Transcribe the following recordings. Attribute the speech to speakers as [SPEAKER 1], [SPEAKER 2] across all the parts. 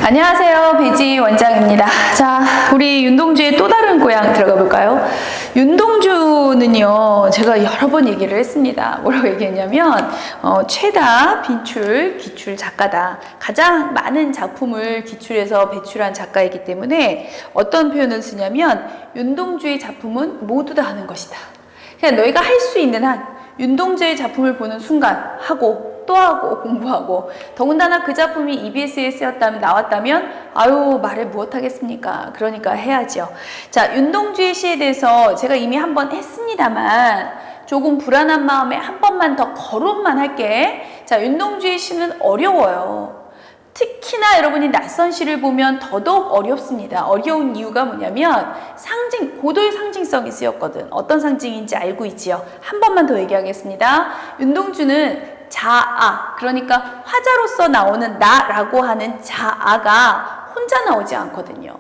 [SPEAKER 1] 안녕하세요, 배지 원장입니다. 자, 우리 윤동주의 또 다른 고향 들어가 볼까요? 윤동주는요, 제가 여러 번 얘기를 했습니다. 뭐라고 얘기했냐면 최다 빈출 기출 작가다. 가장 많은 작품을 기출해서 배출한 작가이기 때문에 어떤 표현을 쓰냐면 윤동주의 작품은 모두 다 하는 것이다. 그냥 너희가 할 수 있는 한 윤동주의 작품을 보는 순간 하고 또 하고 공부하고, 더군다나 그 작품이 EBS에 쓰였다면, 나왔다면 아유 말을 무엇하겠습니까? 그러니까 해야죠. 자, 윤동주의 시에 대해서 제가 이미 한번 했습니다만 조금 불안한 마음에 한 번만 더 거론만 할게. 자, 윤동주의 시는 어려워요. 특히나 여러분이 낯선 시를 보면 더더욱 어렵습니다. 어려운 이유가 뭐냐면 고도의 상징성이 쓰였거든. 어떤 상징인지 알고 있지요? 한 번만 더 얘기하겠습니다. 윤동주는 자아, 그러니까 화자로서 나오는 나라고 하는 자아가 혼자 나오지 않거든요.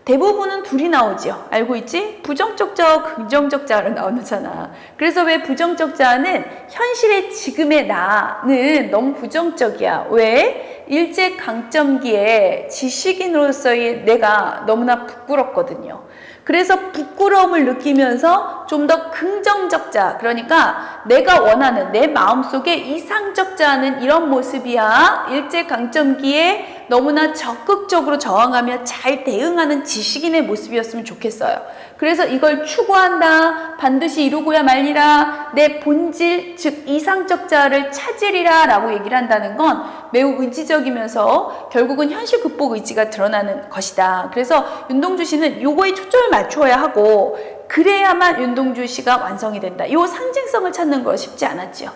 [SPEAKER 1] 대부분은 둘이 나오죠. 알고 있지? 부정적 자와 긍정적 자로 나오잖아. 그래서 왜 부정적 자는 현실의 지금의 나는 너무 부정적이야. 왜? 일제강점기에 지식인으로서의 내가 너무나 부끄럽거든요. 그래서 부끄러움을 느끼면서 좀 더 긍정적 자, 그러니까 내가 원하는 내 마음속에 이상적 자는 이런 모습이야. 일제강점기에 너무나 적극적으로 저항하며 잘 대응하는 지식인의 모습이었으면 좋겠어요. 그래서 이걸 추구한다. 반드시 이루고야 말리라. 내 본질, 즉 이상적 자를 찾으리라 라고 얘기를 한다는 건 매우 의지적이면서 결국은 현실 극복 의지가 드러나는 것이다. 그래서 윤동주 씨는 요거에 초점을 맞춰야 하고, 그래야만 윤동주 씨가 완성이 된다. 이 상징성을 찾는 거 쉽지 않았죠.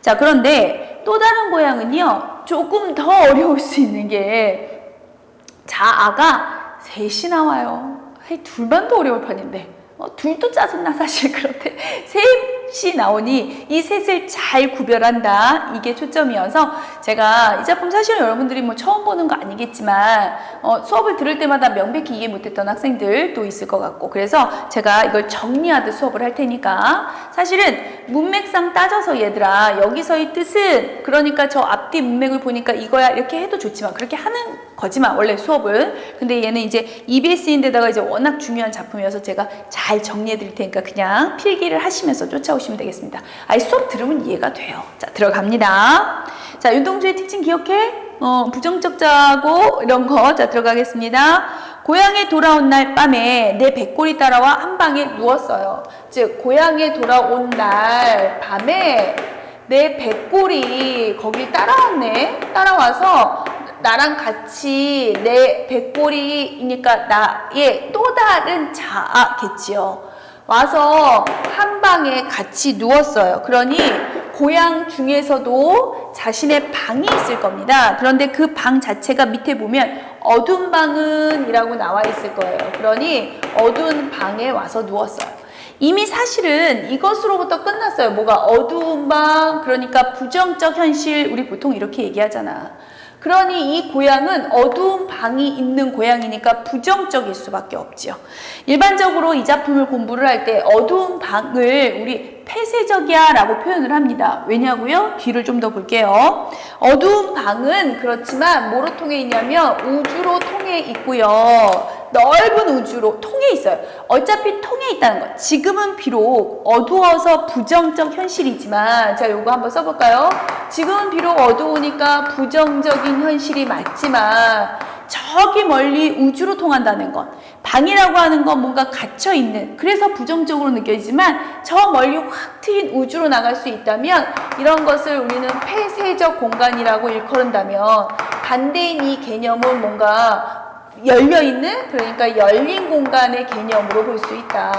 [SPEAKER 1] 자, 그런데 또 다른 고향은요, 조금 더 어려울 수 있는 게 자아가 셋이 나와요. 둘만 더 어려울 판인데 둘도 짜증나 사실. 그런데 셋이 나오니 이 셋을 잘 구별한다, 이게 초점이어서 제가 이 작품 사실은 여러분들이 뭐 처음 보는 거 아니겠지만 수업을 들을 때마다 명백히 이해 못했던 학생들도 있을 것 같고, 그래서 제가 이걸 정리하듯 수업을 할 테니까, 사실은 문맥상 따져서 얘들아 여기서의 뜻은, 그러니까 저 앞뒤 문맥을 보니까 이거야 이렇게 해도 좋지만 그렇게 하는 거지만 원래 수업은. 근데 얘는 이제 EBS인데다가 이제 워낙 중요한 작품이어서 제가 잘 정리해 드릴 테니까 그냥 필기를 하시면서 쫓아오시면 되겠습니다. 수업 들으면 이해가 돼요. 자, 들어갑니다. 자, 윤동주의 특징 기억해? 부정적 자고 이런 거. 자, 들어가겠습니다. 고향에 돌아온 날 밤에 내 백골이 따라와 한 방에 누웠어요. 즉, 고향에 돌아온 날 밤에 내 백골이 거길 따라왔네. 따라와서 나랑 같이, 내 백골이니까 나의 또 다른 자아겠지요. 와서 한 방에 같이 누웠어요. 그러니 고향 중에서도 자신의 방이 있을 겁니다. 그런데 그 방 자체가 밑에 보면 어두운 방은 이라고 나와 있을 거예요. 그러니 어두운 방에 와서 누웠어요. 이미 사실은 이것으로부터 끝났어요. 뭐가 어두운 방, 그러니까 부정적 현실, 우리 보통 이렇게 얘기하잖아. 그러니 이 고향은 어두운 방이 있는 고향이니까 부정적일 수밖에 없죠. 일반적으로 이 작품을 공부를 할 때 어두운 방을 우리 폐쇄적이야 라고 표현을 합니다. 왜냐고요? 뒤를 좀 더 볼게요. 어두운 방은 그렇지만 뭐로 통해 있냐면 우주로 통해 있고요. 넓은 우주로 통해 있어요. 어차피 통해 있다는 거. 지금은 비록 어두워서 부정적 현실이지만, 자, 요거 한번 써볼까요? 지금은 비록 어두우니까 부정적인 현실이 맞지만 저기 멀리 우주로 통한다는 건, 방이라고 하는 건 뭔가 갇혀있는, 그래서 부정적으로 느껴지지만 저 멀리 확 트인 우주로 나갈 수 있다면 이런 것을 우리는 폐쇄적 공간이라고 일컬은다면, 반대인 이 개념은 뭔가 열려있는, 그러니까 열린 공간의 개념으로 볼 수 있다.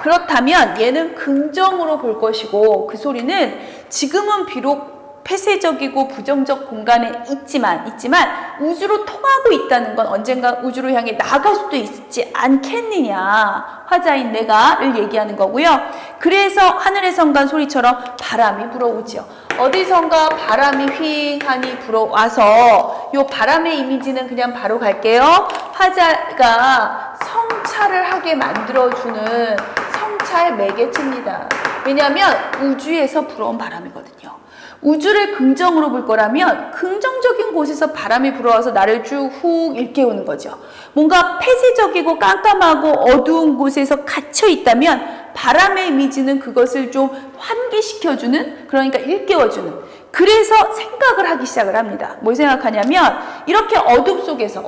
[SPEAKER 1] 그렇다면 얘는 긍정으로 볼 것이고, 그 소리는 지금은 비록 폐쇄적이고 부정적 공간에 있지만 우주로 통하고 있다는 건 언젠가 우주로 향해 나갈 수도 있지 않겠느냐, 화자인 내가를 얘기하는 거고요. 그래서 하늘에선가 소리처럼 바람이 불어오죠. 어디선가 바람이 휘하니 불어와서, 요 바람의 이미지는 그냥 바로 갈게요. 화자가 성찰을 하게 만들어주는 성찰 매개체입니다. 왜냐하면 우주에서 불어온 바람이거든요. 우주를 긍정으로 볼 거라면 긍정적인 곳에서 바람이 불어와서 나를 쭉 훅 일깨우는 거죠. 뭔가 폐쇄적이고 깜깜하고 어두운 곳에서 갇혀 있다면 바람의 이미지는 그것을 좀 환기시켜주는, 그러니까 일깨워주는, 그래서 생각을 하기 시작을 합니다. 뭘 생각하냐면 이렇게 어둠 속에서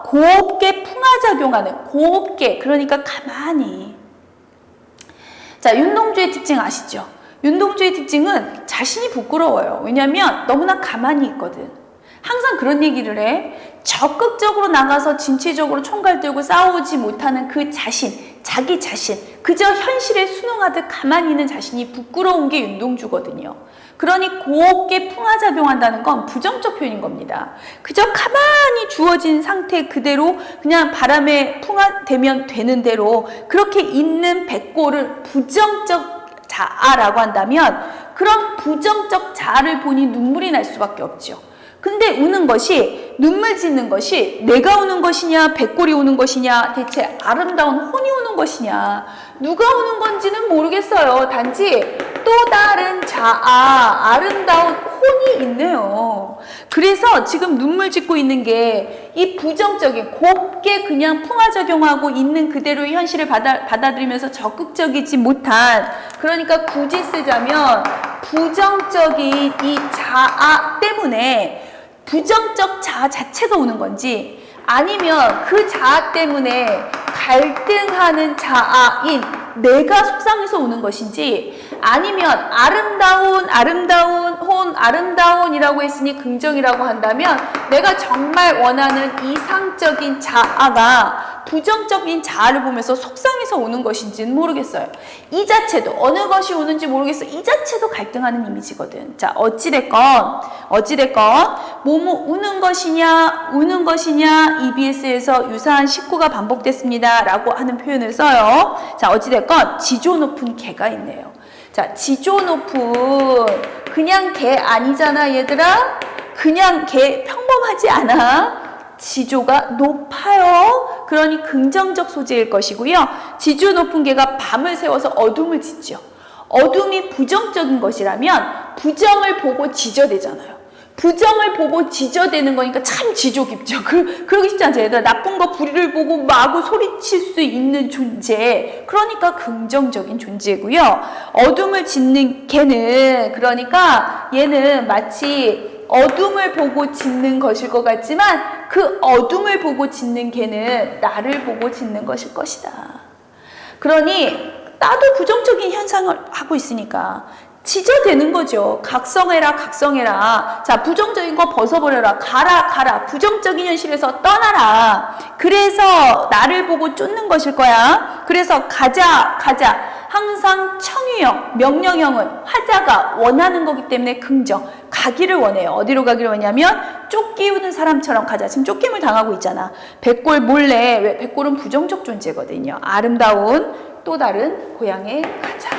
[SPEAKER 1] 곱게 풍화작용하는, 곱게, 그러니까 가만히. 자, 윤동주의 특징 아시죠? 윤동주의 특징은 자신이 부끄러워요. 왜냐하면 너무나 가만히 있거든. 항상 그런 얘기를 해. 적극적으로 나가서 진취적으로 총갈 들고 싸우지 못하는 그 자신, 자기 자신, 그저 현실에 순응하듯 가만히 있는 자신이 부끄러운 게 윤동주거든요. 그러니 곱게 풍화작용한다는 건 부정적 표현인 겁니다. 그저 가만히 주어진 상태 그대로 그냥 바람에 풍화되면 되는 대로 그렇게 있는 백골을 부정적 자아라고 한다면 그런 부정적 자아를 보니 눈물이 날 수밖에 없죠. 근데 우는 것이, 눈물 짓는 것이 내가 우는 것이냐, 백골이 우는 것이냐, 대체 아름다운 혼이 우는 것이냐, 누가 우는 건지는 모르겠어요. 단지 또 다른 자아, 아름다운 혼이 있네요. 그래서 지금 눈물 짓고 있는 게 이 부정적인, 곱게 그냥 풍화작용하고 있는 그대로의 현실을 받아들이면서 적극적이지 못한, 그러니까 굳이 쓰자면 부정적인 이 자아 때문에 부정적 자아 자체가 오는 건지, 아니면 그 자아 때문에 갈등하는 자아인 내가 속상해서 오는 것인지, 아니면 아름다운 혼, 아름다운이라고 했으니 긍정이라고 한다면 내가 정말 원하는 이상적인 자아가 부정적인 자아를 보면서 속상해서 오는 것인지는 모르겠어요. 이 자체도, 어느 것이 오는지 모르겠어, 이 자체도 갈등하는 이미지거든. 자, 어찌됐건 뭐뭐 우는 것이냐 EBS에서 유사한 식구가 반복됐습니다 라고 하는 표현을 써요. 자, 어찌됐건 지조 높은 개가 있네요. 자, 지조 높은, 그냥 개 아니잖아 얘들아. 그냥 개 평범하지 않아. 지조가 높아요. 그러니 긍정적 소재일 것이고요. 지조 높은 개가 밤을 새워서 어둠을 짓죠. 어둠이 부정적인 것이라면 부정을 보고 지저대잖아요. 부정을 보고 지저대는 거니까 참 지조 깊죠. 그러기 쉽지 않죠. 얘들아, 나쁜 거 불의를 보고 마구 소리칠 수 있는 존재. 그러니까 긍정적인 존재고요. 어둠을 짓는 개는, 그러니까 얘는 마치 어둠을 보고 짓는 것일 것 같지만 그 어둠을 보고 짓는 개는 나를 보고 짓는 것일 것이다. 그러니 나도 부정적인 현상을 하고 있으니까 지저대는 거죠. 각성해라. 자, 부정적인 거 벗어버려라. 가라. 부정적인 현실에서 떠나라. 그래서 나를 보고 쫓는 것일 거야. 그래서 가자. 항상 청유형, 명령형은 화자가 원하는 거기 때문에 긍정, 가기를 원해요. 어디로 가기를 원하냐면 쫓기우는 사람처럼 가자. 지금 쫓김을 당하고 있잖아. 백골 몰래, 왜? 백골은 부정적 존재거든요. 아름다운 또 다른 고향에 가자.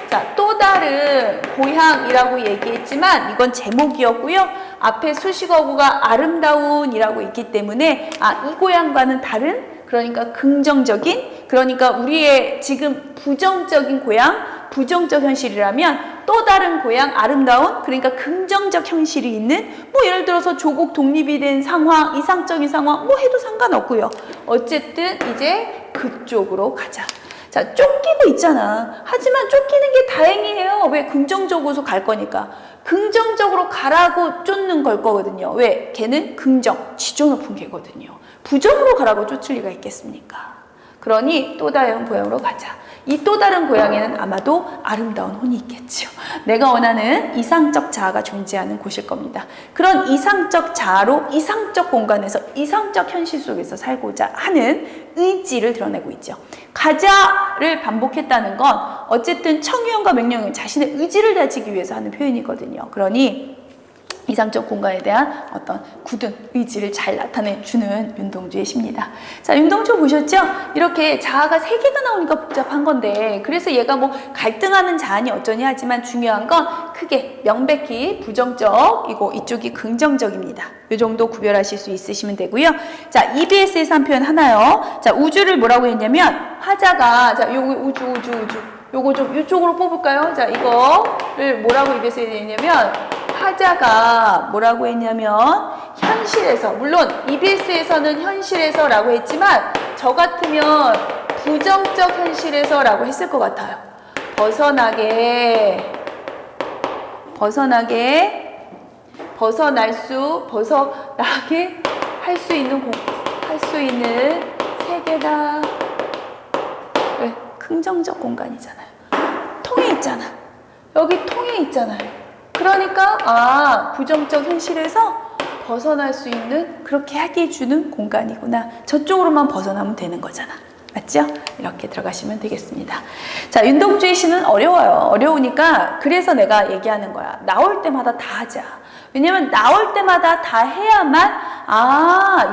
[SPEAKER 1] 자, 또 다른 고향이라고 얘기했지만 이건 제목이었고요. 앞에 수식어구가 아름다운이라고 있기 때문에 이 고향과는 다른, 그러니까 긍정적인, 그러니까 우리의 지금 부정적인 고향, 부정적 현실이라면 또 다른 고향, 아름다운, 그러니까 긍정적 현실이 있는, 뭐 예를 들어서 조국 독립이 된 상황, 이상적인 상황, 뭐 해도 상관없고요. 어쨌든 이제 그쪽으로 가자. 자, 쫓기고 있잖아. 하지만 쫓기는 게 다행이에요. 왜? 긍정적으로 갈 거니까. 긍정적으로 가라고 쫓는 걸 거거든요. 왜? 걔는 긍정, 지조 높은 개거든요. 부정으로 가라고 쫓을 리가 있겠습니까? 그러니 또 다른 고향으로 가자. 이 또 다른 고향에는 아마도 아름다운 혼이 있겠죠. 내가 원하는 이상적 자아가 존재하는 곳일 겁니다. 그런 이상적 자아로 이상적 공간에서 이상적 현실 속에서 살고자 하는 의지를 드러내고 있죠. 가자를 반복했다는 건 어쨌든 청유형과 명령형, 자신의 의지를 다지기 위해서 하는 표현이거든요. 그러니 이상적 공간에 대한 어떤 굳은 의지를 잘 나타내주는 윤동주의 시입니다. 자, 윤동주 보셨죠? 이렇게 자아가 3개가 나오니까 복잡한 건데, 그래서 얘가 뭐 갈등하는 자아니 어쩌니 하지만 중요한 건 크게 명백히 부정적이고 이쪽이 긍정적입니다. 이 정도 구별하실 수 있으시면 되고요. 자, EBS에서 한 표현 하나요. 자, 우주를 뭐라고 했냐면 화자가, 자, 요거 우주 요거 좀 이쪽으로 뽑을까요? 자, 이거를 뭐라고 EBS에 되냐면 화자가 뭐라고 했냐면 현실에서, 물론 EBS에서는 현실에서라고 했지만 저 같으면 부정적 현실에서라고 했을 것 같아요. 벗어나게 할 수 있는 세계다. 왜? 긍정적 공간이잖아요. 통해 있잖아. 여기 통해 있잖아요. 그러니까 부정적 현실에서 벗어날 수 있는, 그렇게 하게 해주는 공간이구나. 저쪽으로만 벗어나면 되는 거잖아. 맞죠? 이렇게 들어가시면 되겠습니다. 자, 윤동주의 시는 어려워요. 어려우니까 그래서 내가 얘기하는 거야. 나올 때마다 다 하자. 왜냐면 나올 때마다 다 해야만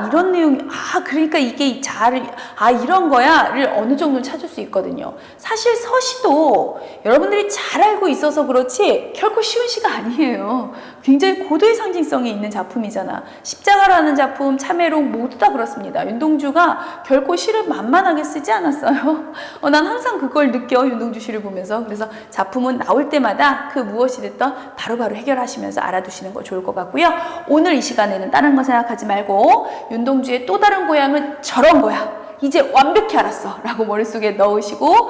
[SPEAKER 1] 이런 내용이 그러니까 이게 이런 거야를 어느 정도 찾을 수 있거든요. 사실 서시도 여러분들이 잘 알고 있어서 그렇지 결코 쉬운 시가 아니에요. 굉장히 고도의 상징성이 있는 작품이잖아. 십자가라는 작품, 참회록 모두 다 그렇습니다. 윤동주가 결코 시를 만만하게 쓰지 않았어요. 난 항상 그걸 느껴, 윤동주 시를 보면서. 그래서 작품은 나올 때마다 그 무엇이 됐던 바로바로 해결하시면서 알아두시는 거 좋을 것 같고요. 오늘 이 시간에는 다른 거 생각하지 말고 윤동주의 또 다른 고향은 저런 거야. 이제 완벽히 알았어 라고 머릿속에 넣으시고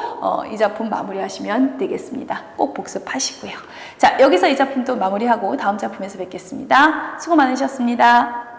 [SPEAKER 1] 이 작품 마무리하시면 되겠습니다. 꼭 복습하시고요. 자, 여기서 이 작품도 마무리하고 다음 작품에서 뵙겠습니다. 수고 많으셨습니다.